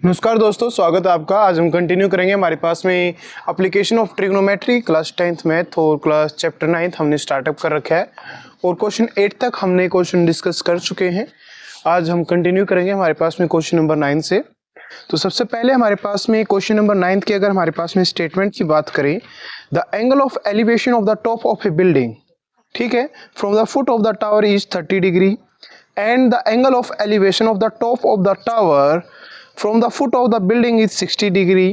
नमस्कार दोस्तों, स्वागत है आपका। आज हम कंटिन्यू करेंगे। हमारे पास में application of trigonometry class 10th math और क्लास चैप्टर 9 हमने स्टार्टअप कर रखा है और क्वेश्चन 8 तक हमने क्वेश्चन डिस्कस कर चुके हैं। आज हम कंटिन्यू करेंगे हमारे पास में क्वेश्चन नंबर 9 से। तो सबसे पहले हमारे पास में क्वेश्चन नंबर 9 की अगर हमारे पास में स्टेटमेंट की बात करें, the angle of elevation of the top of A building, ठीक है, from the foot of the tower is 30 degree and the angle of elevation of the top of the tower from the foot of the building is 60 degree.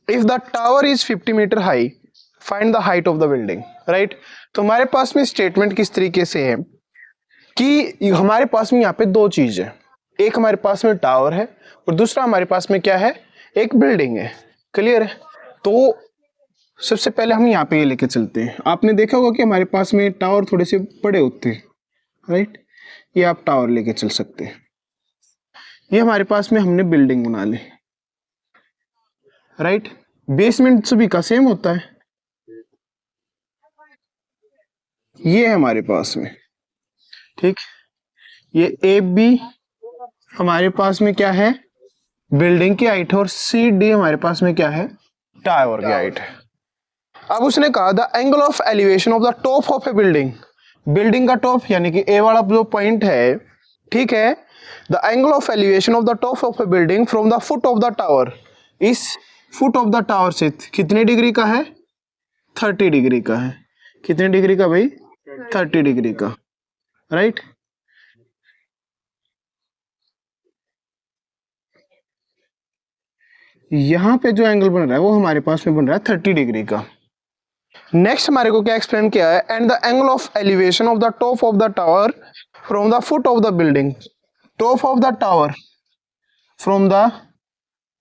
If the tower is 50 meter high, find the height of the building. Right? तो हमारे पास में statement किस तरीके से है कि हमारे पास में यहाँ पे दो चीज है। एक हमारे पास में टावर है और दूसरा हमारे पास में क्या है, एक बिल्डिंग है। क्लियर है? तो सबसे पहले हम यहाँ पे ये लेके चलते हैं। आपने देखा होगा कि हमारे पास में टावर थोड़े से बड़े होते हैं। राइट? ये आप टावर लेके चल सकते हैं। ये हमारे पास में हमने बिल्डिंग बना ली। राइट? बेसमेंट सभी का सेम होता है। ये है हमारे पास में, ठीक। ये ए बी हमारे पास में क्या है, बिल्डिंग की हाइट, और सी डी हमारे पास में क्या है, टावर की हाइट है। अब उसने कहा the angle of elevation of the top of A building, building का टॉप यानी कि ए वाला जो पॉइंट है, ठीक है, the angle of elevation of the top of a building from the foot of the tower, इस foot of the tower से कितने डिग्री का है, 30 डिग्री का है। कितने डिग्री का भाई, 30 डिग्री का। राइट? यहां पे जो एंगल बन रहा है वो हमारे पास में बन रहा है 30 डिग्री का। नेक्स्ट हमारे को क्या एक्सप्लेन किया है, and the angle of elevation of the top of the tower from the foot of the building, top of the tower from the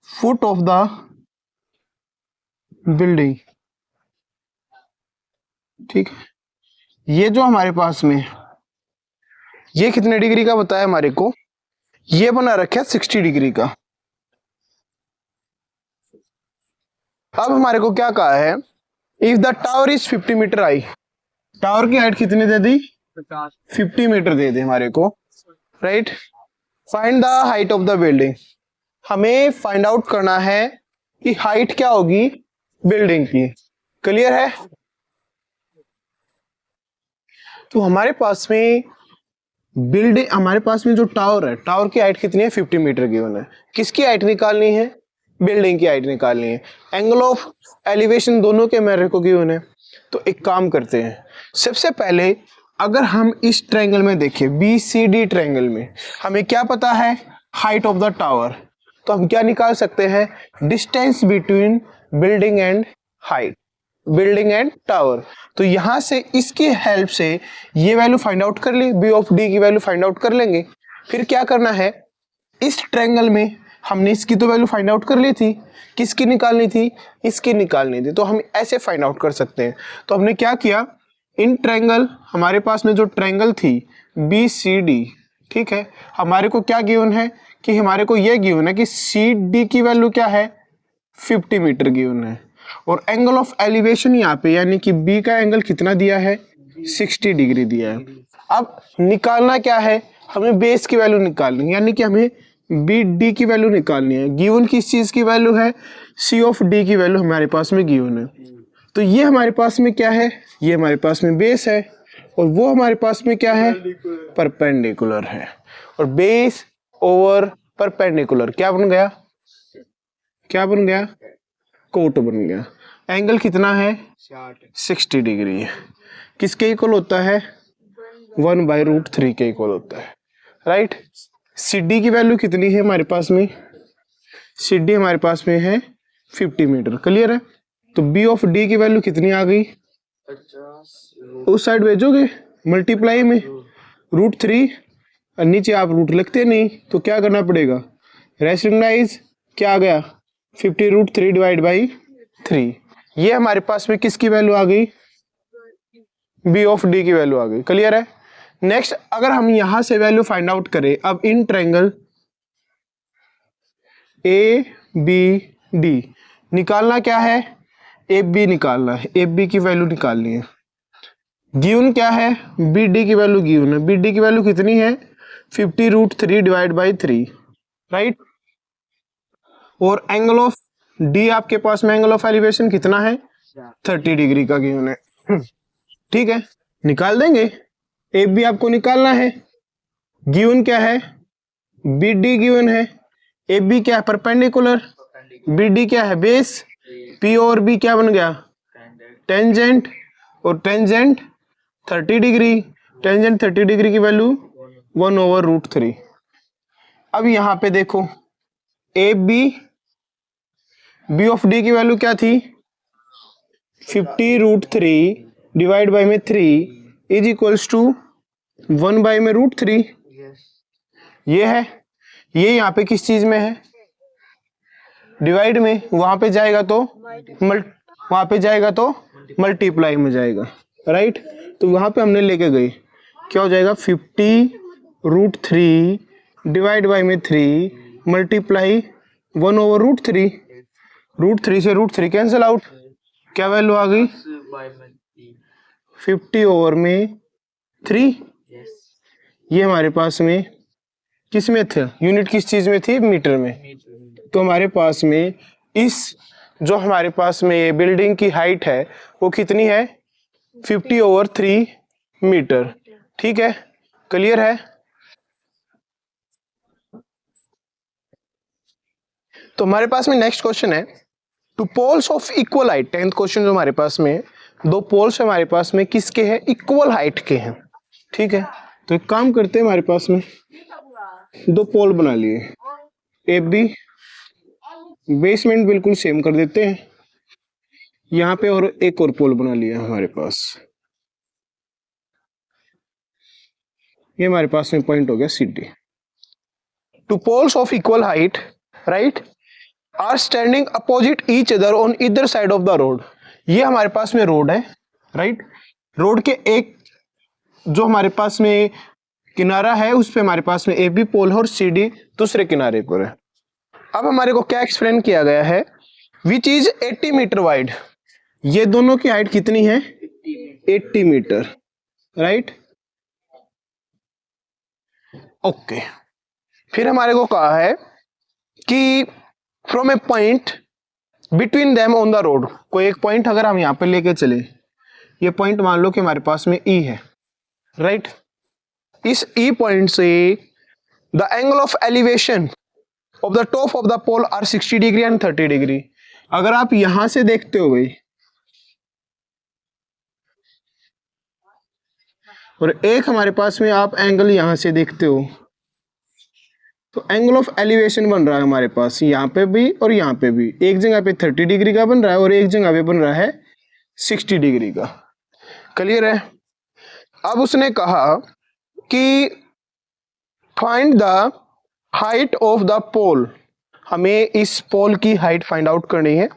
foot of the building, ठीक है। ये जो हमारे पास में ये कितने डिग्री का बताया हमारे को, ये बना रखा है 60 डिग्री का। अब हमारे को क्या कहा है, if the tower is 50 metre high, tower की हाइट कितनी दे दी, 50 मीटर दे दे हमारे को। Right? Find the height of the building, हमें फाइंड आउट करना है कि हाइट क्या होगी बिल्डिंग की। क्लियर है? तो हमारे पास में बिल्डिंग, हमारे पास में जो टावर है, टावर की हाइट कितनी है, 50 मीटर गिवन है। किसकी हाइट निकालनी है, बिल्डिंग की हाइट निकालनी है। एंगल ऑफ एलिवेशन दोनों के मेरे को गिवन है। तो एक काम करते हैं, सबसे पहले अगर हम इस ट्रायंगल में देखें, बी सी डी ट्रायंगल में, हमें क्या पता है, हाइट ऑफ द टावर। तो हम क्या निकाल सकते हैं, distance between building and height, building and tower. तो यहां से इसकी हेल्प से ये वैल्यू फाइंड आउट कर ली, बी ऑफ डी की वैल्यू फाइंड आउट कर लेंगे। फिर क्या करना है, इस ट्रायंगल में हमने इसकी तो वैल्यू फाइंड आउट कर ली थी, किसकी निकालनी थी, इसकी निकालनी थी। तो हम ऐसे फाइंड आउट कर सकते हैं। तो हमने क्या किया, इन ट्रायंगल, हमारे पास में जो ट्रायंगल थी बी सी डी, ठीक है, हमारे को क्या गिवन है कि हमारे को ये गिवन है कि सी डी की वैल्यू क्या है, 50 मीटर गिवन है, और एंगल ऑफ एलिवेशन यहाँ पे यानी कि बी का एंगल कितना दिया है, 60 डिग्री दिया है। अब निकालना क्या है, हमें बेस की वैल्यू निकालनी है, यानी कि हमें बी डी की वैल्यू निकालनी है। गिवन किस चीज की वैल्यू है, सी ऑफ डी की वैल्यू हमारे पास में गिवन है। तो ये हमारे पास में क्या है, ये हमारे पास में बेस है, और वो हमारे पास में क्या है, परपेंडिकुलर है। और बेस ओवर परपेंडिकुलर क्या बन गया, क्या बन गया, कोट बन गया। एंगल कितना है, 60 डिग्री है। किसके इक्वल होता है, 1/√3 के इक्वल होता है। राइट? सी डी की वैल्यू कितनी है हमारे पास में, सी डी हमारे पास में है 50 मीटर। क्लियर है? तो बी ऑफ डी की वैल्यू कितनी आ गई, उस साइड भेजोगे मल्टीप्लाई में √3, और नीचे आप रूट लिखते नहीं तो क्या करना पड़ेगा, रेशनलाइज, क्या आ गया 50√3 डिवाइड बाई 3। ये हमारे पास में किसकी वैल्यू आ गई, बी ऑफ डी की वैल्यू आ गई। क्लियर है? नेक्स्ट अगर हम यहां से वैल्यू फाइंड आउट करें, अब in triangle A B D निकालना क्या है, ए बी निकालना है, ए बी की वैल्यू निकालनी है। गिवन क्या है, बी डी की वैल्यू गिवन है, बी डी की वैल्यू कितनी है, 50√3 डिवाइड बाई 3। राइट। और एंगल ऑफ डी आपके पास में एंगल ऑफ एलिवेशन कितना है, 30 डिग्री का गिवन है। ठीक है, निकाल देंगे। ए बी आपको निकालना है। गिवन क्या है, बी डी गिवन है। ए बी क्या है, परपेंडिकुलर। बी डी क्या है, बेस। पी और बी क्या बन गया, टेंजेंट। और टेंजेंट 30 डिग्री, टेंजेंट 30 डिग्री की वैल्यू 1/√3। अब यहां पे देखो, A B, B of D की वैल्यू क्या थी, 50√3 डिवाइड बाई में 3 इज इक्वल्स टू 1/√3। ये है, ये यहाँ पे किस चीज में है, डिवाइड में। वहां पे जाएगा तो वहां पे जाएगा तो मल्टीप्लाई में जाएगा, राइट। तो वहां पे हमने लेके गए, क्या हो जाएगा, 50√3 डिवाइड बाई में 3 मल्टीप्लाई 1/√3। √3 से √3 कैंसिल आउट, क्या वैल्यू आ गई, 50/3। ये हमारे पास में किस में थे, यूनिट किस चीज में थी, मीटर में। तो हमारे पास में इस जो हमारे पास में ये बिल्डिंग की हाइट है वो कितनी है, 50/3 मीटर। ठीक है, क्लियर है। तो हमारे पास में नेक्स्ट क्वेश्चन है, two poles of equal height. 10th question जो हमारे पास में, दो पोल्स हमारे पास में किसके हैं, इक्वल हाइट के हैं। ठीक है, तो एक काम करते हैं, हमारे पास में दो पोल बना लिए, ए बी, बेसमेंट बिल्कुल सेम कर देते हैं यहाँ पे, और एक और पोल बना लिया हमारे पास। ये हमारे पास में पॉइंट हो गया C D. Two poles of equal height, right, are standing opposite each other on either side of the road. ये हमारे पास में रोड है, राइट। रोड के एक जो हमारे पास में किनारा है उस पे हमारे पास में ए बी पोल है और सी डी दूसरे किनारे पर है। अब हमारे को क्या एक्सप्लेन किया गया है, विच इज 80 मीटर वाइड। ये दोनों की हाइट कितनी है, 80 मीटर, राइट। ओके, फिर हमारे को कहा है कि from a point between them on the road. कोई एक पॉइंट अगर हम यहां पे लेके चले, ये पॉइंट मान लो कि हमारे पास में ई है, राइट। इस ई पॉइंट से the angle of elevation of the top of the pole are 60 degree and 30 degree. अगर आप यहां से देखते हो भाई, और एक हमारे पास में आप एंगल यहां से देखते हो, तो एंगल ऑफ एलिवेशन बन रहा है हमारे पास यहाँ पे भी और यहाँ पे भी। एक जगह पे 30 डिग्री का बन रहा है और एक जगह पे बन रहा है 60 डिग्री का। क्लियर है। अब उसने कहा कि find the height of the pole. हमें इस पोल की हाइट फाइंड आउट करनी है,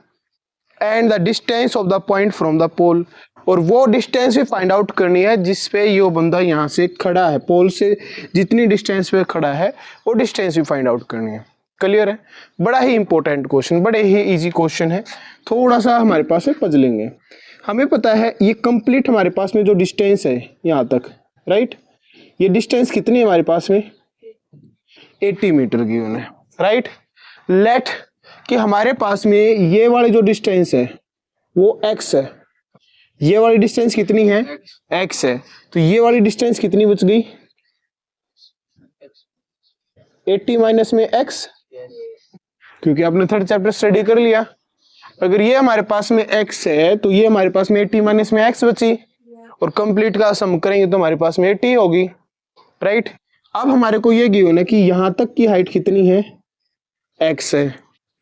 and the distance of the point from the pole. और वो डिस्टेंस भी फाइंड आउट करनी है जिस पे ये बंदा यहाँ से खड़ा है, पोल से जितनी डिस्टेंस पे खड़ा है वो डिस्टेंस भी फाइंड आउट करनी है। क्लियर है। बड़ा ही इंपॉर्टेंट क्वेश्चन, बड़े ही इजी क्वेश्चन है। थोड़ा सा हमारे पास में पजलिंग है। हमें पता है ये कंप्लीट हमारे पास में जो डिस्टेंस है यहाँ तक, राइट, ये डिस्टेंस कितनी है हमारे पास में, 80 मीटर की है, राइट। लेट कि हमारे पास में ये वाली जो डिस्टेंस है वो x है, ये वाली डिस्टेंस कितनी है, x है। तो ये वाली डिस्टेंस कितनी बच गई, 80 माइनस में x, क्योंकि आपने थर्ड चैप्टर स्टडी कर लिया। अगर ये हमारे पास में x है तो ये हमारे पास में 80 माइनस में x बची, और कंप्लीट का सम करेंगे तो हमारे पास में 80 होगी, राइट। अब हमारे को ये गिवन है कि यहां तक की हाइट कितनी है, x है।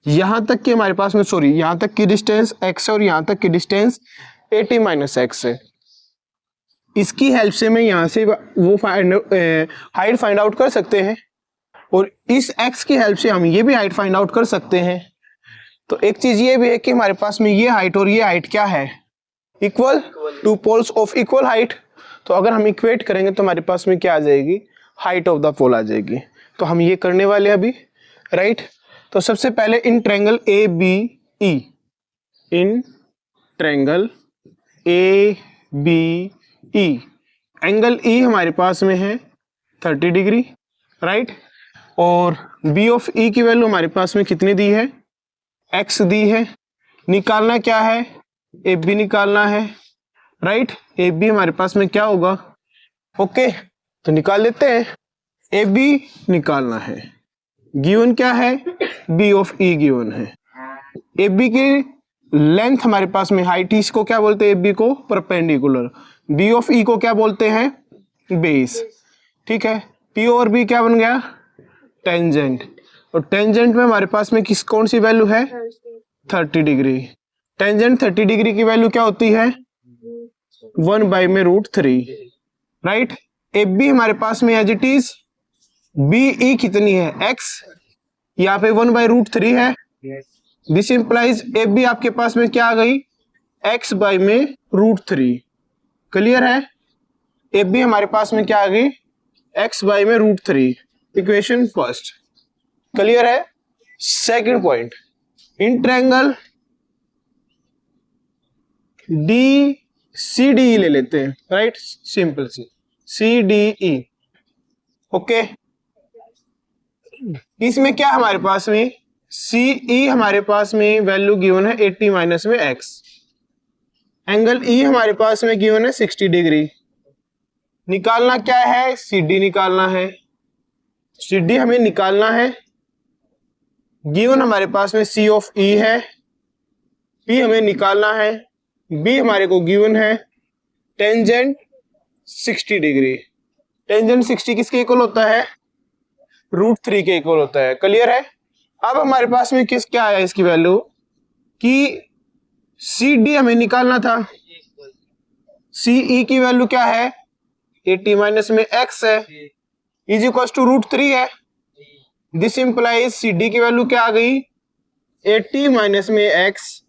यहां तक की हमारे पास में, सॉरी, यहां तक की डिस्टेंस x है और यहां तक की डिस्टेंस 80 माइनस x है। इसकी हेल्प से मैं यहां से वो हाइट फाइंड आउट कर सकते हैं, और इस x की हेल्प से हम ये भी हाइट फाइंड आउट कर सकते हैं। तो एक चीज ये भी है कि हमारे पास में ये हाइट और ये हाइट क्या है, equal, two poles of equal height. तो अगर हम इक्वेट करेंगे तो हमारे पास में क्या आ जाएगी, हाइट ऑफ द पोल आ जाएगी। तो हम ये करने वाले हैं अभी, राइट। तो सबसे पहले in triangle A B E, in triangle A B E, angle E हमारे पास में है 30 डिग्री, राइट। और बी ऑफ ई की वैल्यू हमारे पास में कितनी दी है, एक्स दी है। निकालना क्या है, ए बी निकालना है, राइट। ए बी हमारे पास में क्या होगा, ओके तो निकाल लेते हैं। ए बी निकालना है, गिवन क्या है, बी ऑफ ई गिवन है। ए बी की लेंथ हमारे पास में हाइट, इसको क्या बोलते हैं, ए बी को परपेंडिकुलर, बी ऑफ ई को क्या बोलते हैं, बेस, ठीक है। पी और बी क्या बन गया, टेंजेंट, और टेंजेंट में हमारे पास में कौन सी वैल्यू है, 30 डिग्री। टेंजेंट 30 डिग्री की वैल्यू क्या होती है, 1/√3, राइट। ए बी हमारे पास में as it is, B E कितनी है, एक्स, यहाँ पे 1/√3 है। दिस इंप्लाइज ए बी आपके पास में क्या आ गई, x/√3, क्लियर है। ए बी हमारे पास में क्या आ गई, x/√3, इक्वेशन फर्स्ट, क्लियर है। Second point, in triangle D C D E ले लेते हैं, right, simple C C D E, okay. इसमें क्या हमारे पास में, सी ई हमारे पास में वैल्यू गिवन है 80 माइनस में एक्स, एंगल ई हमारे पास में गिवन है 60 डिग्री। निकालना क्या है, सी डी निकालना है, सी डी हमें निकालना है। गिवन हमारे पास में सी ऑफ ई है, पी हमें निकालना है, बी हमारे को गिवन है, टेंजेंट 60 डिग्री। टेंजेंट 60 किसके इक्वल होता है, √3 के इक्वल होता है, क्लियर है। अब हमारे पास में क्या आया इसकी वैल्यू, कि सी डी हमें निकालना था, सी ई की वैल्यू क्या है, 80 माइनस में एक्स है, इज इक्वल टू √3 है। दिस इंप्लाइज सी डी की वैल्यू क्या आ गई, 80 माइनस में एक्स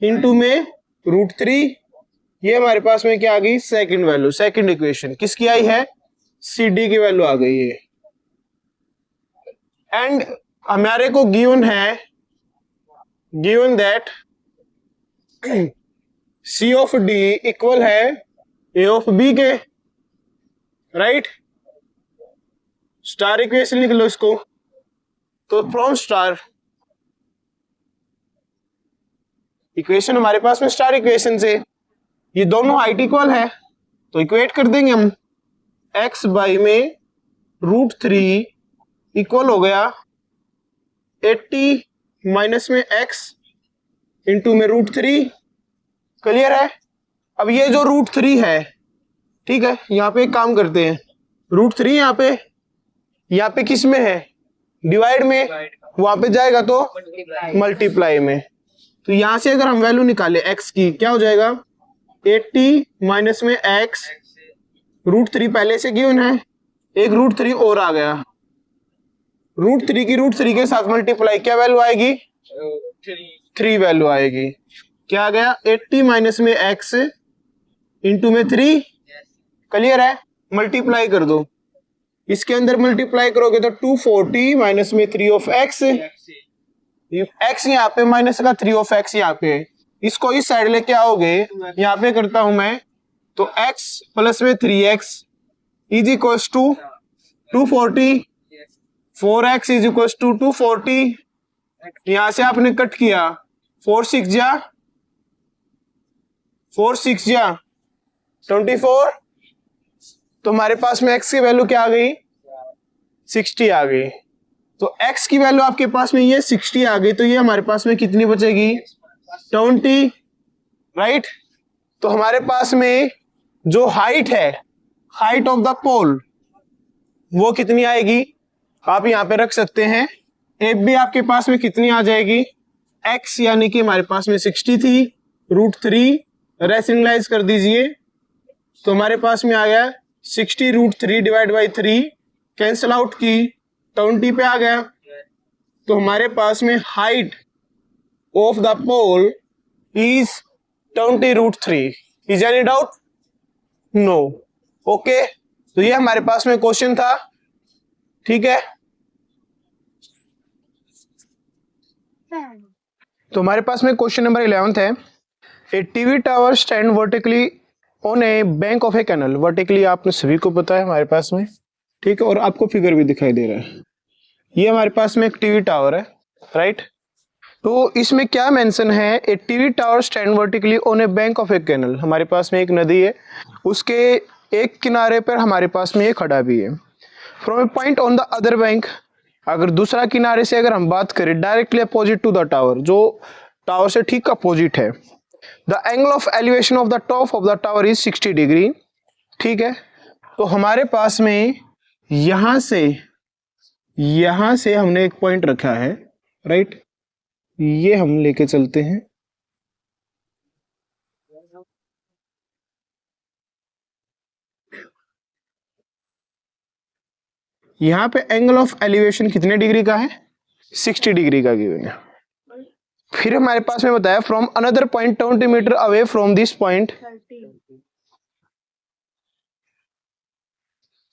इंटू में √3, ये हमारे पास में क्या आ गई, सेकंड वैल्यू, सेकंड इक्वेशन किसकी आई है, सी डी की वैल्यू आ गई है। एंड हमारे को गिवन है, given that C of D equal है ए ऑफ बी के, राइट। स्टार इक्वेशन लिख लो इसको, तो फ्रॉम स्टार इक्वेशन हमारे पास में स्टार इक्वेशन से ये दोनों हाइट इक्वल है, तो इक्वेट कर देंगे हम, x बाई में √3 इक्वल हो गया 80 माइनस में x इंटू में √3, क्लियर है। अब ये जो √3 है, ठीक है, यहाँ पे एक काम करते हैं, √3 यहाँ पे किस में है, डिवाइड में, वहां पे जाएगा तो मल्टीप्लाई में। तो यहां से अगर हम वैल्यू निकाले x की, क्या हो जाएगा, 80 माइनस में x, √3 पहले से गिवन है, एक √3 और आ गया, √3 की √3 के साथ मल्टीप्लाई, क्या वैल्यू आएगी, 3 वैल्यू आएगी। क्या आ गया, 80 माइनस में x इंटू में 3, क्लियर है। मल्टीप्लाई कर दो, इसके अंदर मल्टीप्लाई करोगे तो 240 माइनस में 3 ऑफ x, x यहाँ पे माइनस का 3 ऑफ x यहाँ पे, इसको इस साइड लेके आओगे, यहाँ पे करता हूं मैं, तो x प्लस में 3x is equal to 240, 4x is equal to 240, यहां से आपने कट किया, 4 6 जा 24, तो हमारे पास में x की वैल्यू क्या आ गई, 60 आ गई। तो x की वैल्यू आपके पास में ये 60 आ गई, तो ये हमारे पास में कितनी बचेगी, 20, राइट। तो हमारे पास में जो हाइट है, हाइट ऑफ द पोल, वो कितनी आएगी, आप यहाँ पे रख सकते हैं। एफ बी आपके पास में कितनी आ जाएगी, x यानी कि हमारे पास में 60 थी, √3 रेशनलाइज कर दीजिए, तो हमारे पास में आ गया 60 √3 डिवाइड बाई 3, कैंसिल आउट की 20 पे आ गया। तो हमारे पास में height of the pole is 20 √3। Is any doubt, no, okay. तो ये हमारे पास में क्वेश्चन था, ठीक है। तो हमारे पास में क्वेश्चन नंबर 11 है, a TV tower stand vertically on a bank of a canal. Vertically आपने सभी को पता है हमारे पास में, ठीक है, और आपको फिगर भी दिखाई दे रहा है। ये हमारे पास में एक टीवी टावर है, राइट। तो इसमें क्या मेंशन है, a TV tower stand vertically on a bank of a canal. हमारे पास में एक नदी है, उसके एक किनारे पर हमारे पास में ये खड़ा भी है। From a point on the other bank, अगर दूसरा किनारे से अगर हम बात करें directly opposite to the tower, जो टावर से ठीक अपोजिट है, the angle of elevation of the top of the tower is 60 degree. ठीक है, तो हमारे पास में यहां से हमने एक पॉइंट रखा है, राइट। ये हम लेके चलते हैं, यहां पे एंगल ऑफ एलिवेशन कितने डिग्री का है, 60 डिग्री का गिवन है। फिर हमारे पास में बताया from another point 20 metre away from this point,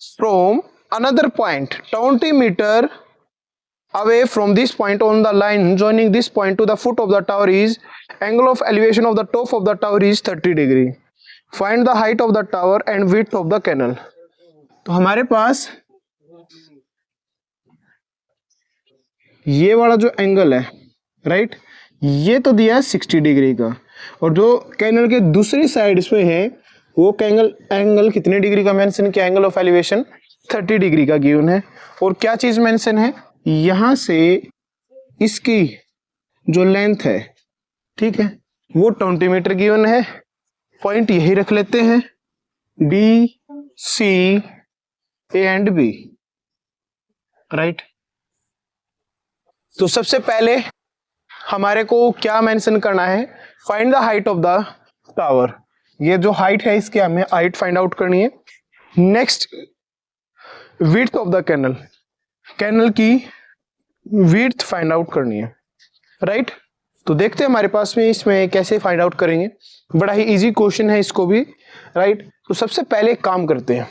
from another point 20 metre away from this point on the line joining this point to the foot of the tower is angle of elevation of the top of the tower is 30 degree. Find the height of the tower and width of the canal. तो हमारे पास ये वाला जो angle है, right, ये तो दिया है 60 डिग्री का, और जो कैनल के दूसरी साइड पे है वो एंगल कितने डिग्री का मेंशन किया, एंगल ऑफ एलिवेशन 30 डिग्री का गिवन है। और क्या चीज मेंशन है, यहां से इसकी जो लेंथ है, ठीक है, वो 20 मीटर गिवन है। पॉइंट यही रख लेते हैं, D C A and B, right. तो सबसे पहले हमारे को क्या मेंशन करना है, find the height of the tower. ये जो हाइट है इसकी हमें हाइट फाइंड आउट करनी है। Next, width of the canal, canal की विड्थ फाइंड आउट करनी है, राइट। तो देखते हैं हमारे पास में इसमें कैसे फाइंड आउट करेंगे, बड़ा ही इजी क्वेश्चन है इसको भी, राइट। तो सबसे पहले एक काम करते हैं,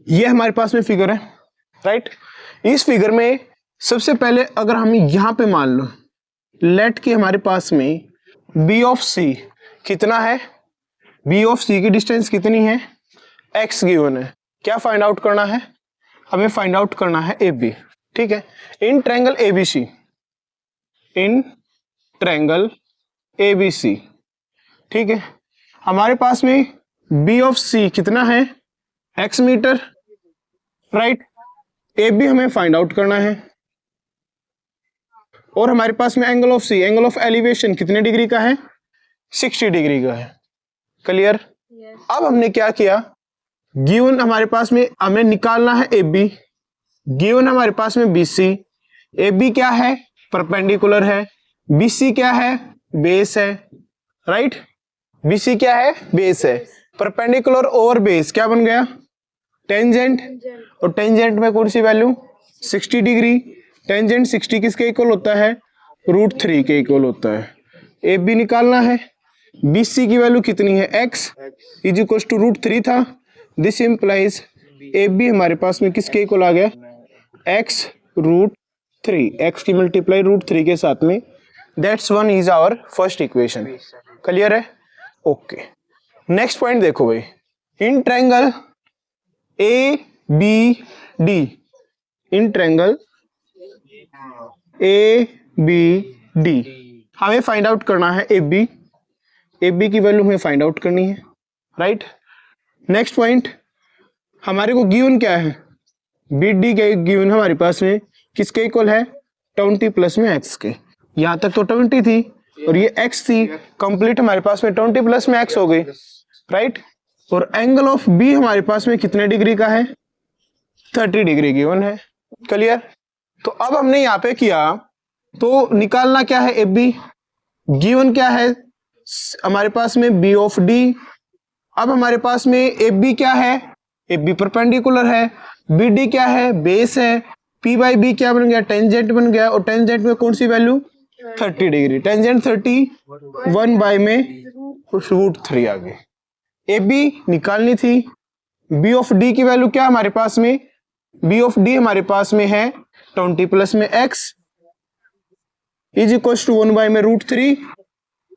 ये हमारे पास में फिगर है, राइट। इस फिगर में सबसे पहले अगर हम यहां पे मान लो लेट कि हमारे पास में बी ऑफ सी कितना है, बी ऑफ सी की डिस्टेंस कितनी है, एक्स गिवन है। क्या फाइंड आउट करना है, हमें फाइंड आउट करना है ए बी, ठीक है। In triangle ABC, in triangle ABC, ठीक है, हमारे पास में बी ऑफ सी कितना है, x metre, right. A B हमें फाइंड आउट करना है, और हमारे पास में angle of C, angle of elevation कितने डिग्री का है, 60 डिग्री का है। क्लियर? अब हमने क्या किया, गिवन हमारे पास में हमें निकालना है ए बी, गिवन हमारे पास में बी सी। ए बी क्या है, परपेंडिकुलर है, बी सी क्या है, बेस है, राइट। बी सी क्या है, बेस है। परपेंडिकुलर ओवर बेस क्या बन गया, टेंजेंट, और टेंजेंट में कौन सी वैल्यू, 60 डिग्री। टेंजेंट 60 किसके इक्वल होता है, √3 के इक्वल होता है। ए बी निकालना है, बी सी की वैल्यू कितनी है, x इज इक्वल टू √3 था। दिस इंप्लाइज ए बी हमारे पास में किसके इक्वल आ गया, x √3, x की मल्टीप्लाई √3 के साथ में। That's one is our first equation. Clear है? ओके। नेक्स्ट पॉइंट देखो भाई, in triangle A B D, in triangle A B D हमें फाइंड आउट करना है ए बी, ए बी की वैल्यू हमें फाइंड आउट करनी है, राइट। नेक्स्ट पॉइंट, हमारे को गिवन क्या है, बी डी के गिवन हमारे पास में किसके इक्वल है, 20 प्लस में x के। यहां तक तो 20 थी और ये x थी, कंप्लीट हमारे पास में 20 प्लस में x हो गई, राइट। और एंगल ऑफ b हमारे पास में कितने डिग्री का है, 30 डिग्री गिवन है। क्लियर? तो अब हमने यहाँ पे किया, तो निकालना क्या है, ए बी, गिवन क्या है हमारे पास में b ऑफ d। अब हमारे पास में ए बी क्या है, ए बी परपेंडिकुलर है, बी डी क्या है, बेस है, p बाई बी क्या बन गया, टेंजेंट बन गया, और टेंजेंट में कौन सी वैल्यू, 30 डिग्री। टेंजेंट 30, 1 बाई में √3 आ गई। ए बी निकालनी थी, बी ऑफ डी की वैल्यू क्या हमारे पास में, बी ऑफ डी हमारे पास में है 20 प्लस में x is equal to 1 by में √3।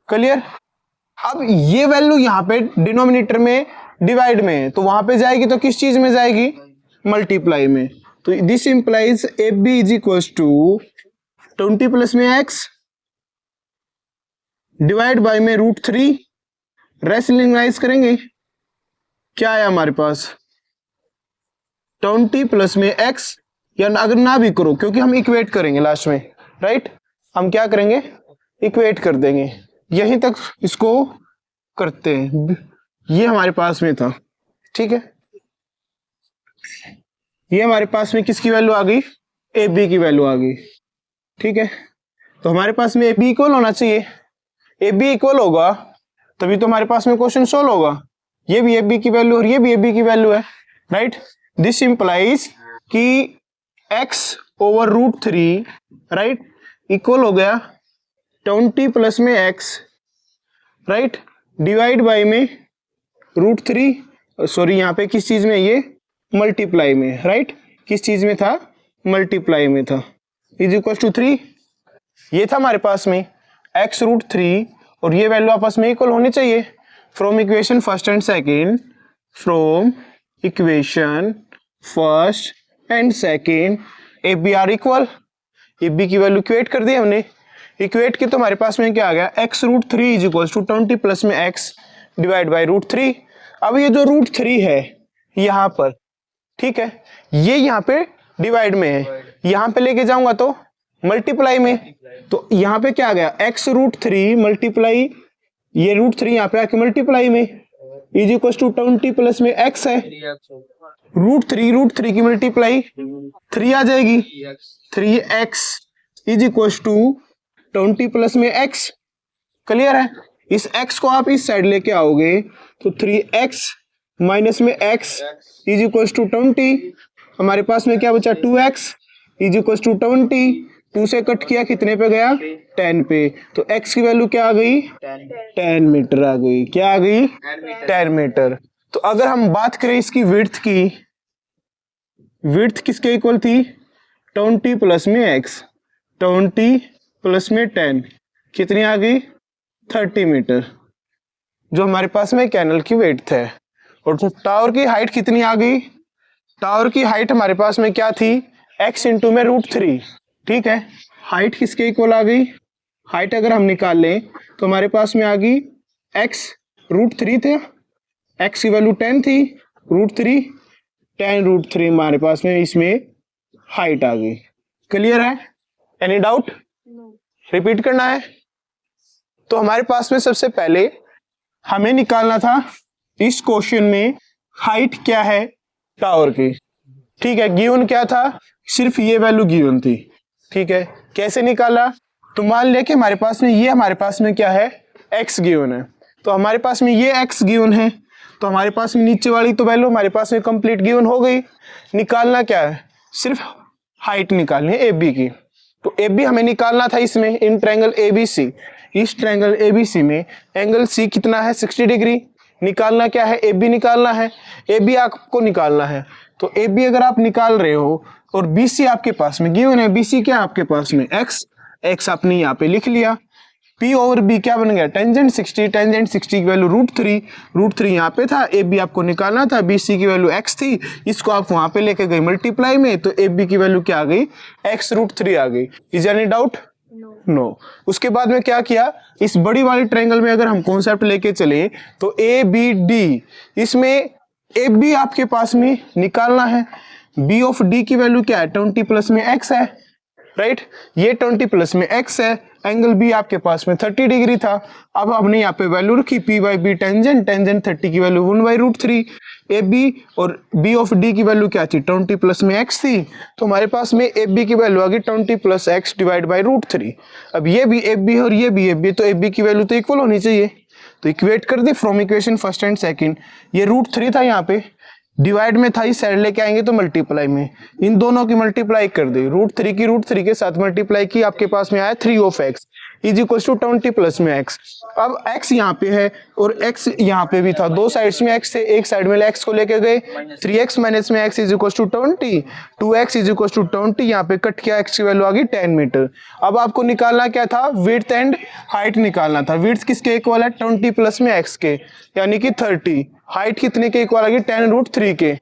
क्लियर? अब ये वैल्यू यहाँ पे डिनोमिनेटर में डिवाइड में है, तो वहां पे जाएगी तो किस चीज में जाएगी, मल्टीप्लाई में। तो this implies A B is equal to 20 plus में x डिवाइड बाय में √3, रेशनलाइज करेंगे क्या है हमारे पास 20 प्लस में x, या अगर ना भी करो क्योंकि हम इक्वेट करेंगे लास्ट में, राइट, हम क्या करेंगे इक्वेट कर देंगे, यहीं तक इसको करते हैं, ये हमारे पास में था, ठीक है, ये हमारे पास में किसकी वैल्यू आ गई, ए बी की वैल्यू आ गई, ठीक है। तो हमारे पास में ए बी इक्वल होना चाहिए, ए बी इक्वल होगा तभी तो हमारे पास में क्वेश्चन सोल्व होगा, ये भी ए बी की वैल्यू और ये भी ए बी की वैल्यू है, राइट। दिस इंप्लाइज कि x ओवर √3, राइट, इक्वल हो गया 20 प्लस में x, राइट, डिवाइड बाय में √3, सॉरी यहाँ पे किस चीज में, ये मल्टीप्लाई में, राइट, किस चीज में था, मल्टीप्लाई में था, इज इक्वल टू 3, ये था हमारे पास में x √3 और ये वैल्यू आपस में इक्वल होनी चाहिए। From equation first and second, from equation first and second A B are equal, A B की वैल्यू इक्वेट कर दी हमने, इक्वेट की तो हमारे पास में क्या आ गया x √3 is equal to 20 plus में x डिवाइड बाय √3। अब ये जो √3 है यहाँ पर, ठीक है, ये यहाँ पे डिवाइड में है, यहाँ पे लेके जाऊंगा तो मल्टीप्लाई में, तो यहाँ पे क्या आ गया x √3 मल्टीप्लाई ये √3 यहाँ पे आके मल्टीप्लाई में इज इक्वल टू 20 प्लस में x है, √3 की मल्टीप्लाई 3 आ जाएगी, 3x is equal to 20 plus में x, क्लियर है। इस x को आप इस साइड लेके आओगे तो 3x माइनस में x इज इक्वल टू 20, हमारे पास में क्या बचा 2x इज इक्वल टू 20, 2 से कट किया कितने पे गया 10 पे, तो x की वैल्यू क्या आ गई 10 मीटर आ गई, क्या आ गई 10 मीटर। तो अगर हम बात करें इसकी विड्थ की, विड्थ किसके इक्वल थी 20 प्लस में x, 20 प्लस में 10 कितनी आ गई 30 मीटर, जो हमारे पास में कैनल की विड्थ है। और तो टावर की हाइट कितनी आ गई, टावर की हाइट हमारे पास में क्या थी x इंटू में √3, ठीक है, हाइट किसके इक्वल आ गई, हाइट अगर हम निकाल लें तो हमारे पास में आ गई x √3 थे, x की वैल्यू 10 थी, √3 10 √3 हमारे पास में इसमें हाइट आ गई, क्लियर है, एनी डाउट, रिपीट करना है। तो हमारे पास में सबसे पहले हमें निकालना था इस क्वेश्चन में हाइट क्या है टावर की, ठीक है, गिवन क्या था सिर्फ ये वैल्यू गिवन थी, ठीक है, कैसे निकाला, तो मान लिया कि हमारे पास में ये हमारे पास में क्या है x गिवन है, तो हमारे पास में ये x गिवन है, तो हमारे पास में नीचे वाली तो वैल्यू हमारे पास में कंप्लीट गिवन हो गई, निकालना क्या है सिर्फ हाइट निकालनी है AB की, तो AB हमें निकालना था इसमें इन ट्रायंगल ABC, इस ट्रायंगल ABC में एंगल C कितना है 60 डिग्री, निकालना क्या है AB निकालना है, AB आपको निकालना है, तो AB अगर आप निकाल रहे हो और BC आपके पास में गिवन है, BC क्या आपके पास में x आपने यहाँ पे लिख लिया, P ओवर B क्या बन गया टेंजेंट 60, टेंजेंट 60 की वैल्यू √3 यहाँ पे था, AB आपको निकालना था, BC की वैल्यू x थी, इसको आप वहां पे लेके गए मल्टीप्लाई में, तो AB की वैल्यू क्या आ गई x √3 आ गई, इज एनी डाउट, नो। उसके बाद में क्या किया, इस बड़ी वाली ट्रायंगल में अगर हम कॉन्सेप्ट लेके चले तो ABD, इसमें AB आपके पास में निकालना है, B ऑफ D की वैल्यू क्या है 20 प्लस में x है, राइट, ये 20 प्लस में x है, एंगल B आपके पास में 30 डिग्री था, अब हमने यहाँ पे वैल्यू रखी P बाई बी टेंजेंट 30 की वैल्यू 1/√3, AB और B ऑफ D की वैल्यू क्या थी 20 प्लस में x थी, तो हमारे पास में AB की वैल्यू आ गई 20 प्लस x डिवाइड बाई √3, अब ये भी AB और ये भी AB, तो AB की वैल्यू तो इक्वल होनी चाहिए, तो इक्वेट कर दी from equation first and second, ये √3 था यहाँ पे, डिवाइड में था इस साइड लेके आएंगे तो मल्टीप्लाई में, इन दोनों की मल्टीप्लाई कर दी, √3 के साथ मल्टीप्लाई की, आपके पास में आया 3 of x is equal to 20 plus में x, अब x यहाँ पे है और x यहाँ पे भी था, दो साइड्स में x थे, एक साइड में x को लेके गए, 3x माइनस में x is equal to 20, 2x is equal to 20, यहाँ पे कट किया x की वैल्यू आ गई 10 मीटर। अब आपको निकालना क्या था, विड्थ एंड हाइट निकालना था, विड्थ किसके इक्वल है 20 प्लस में x के यानी कि 30, हाइट कितने के इक्वल आ गई 10 √3 के,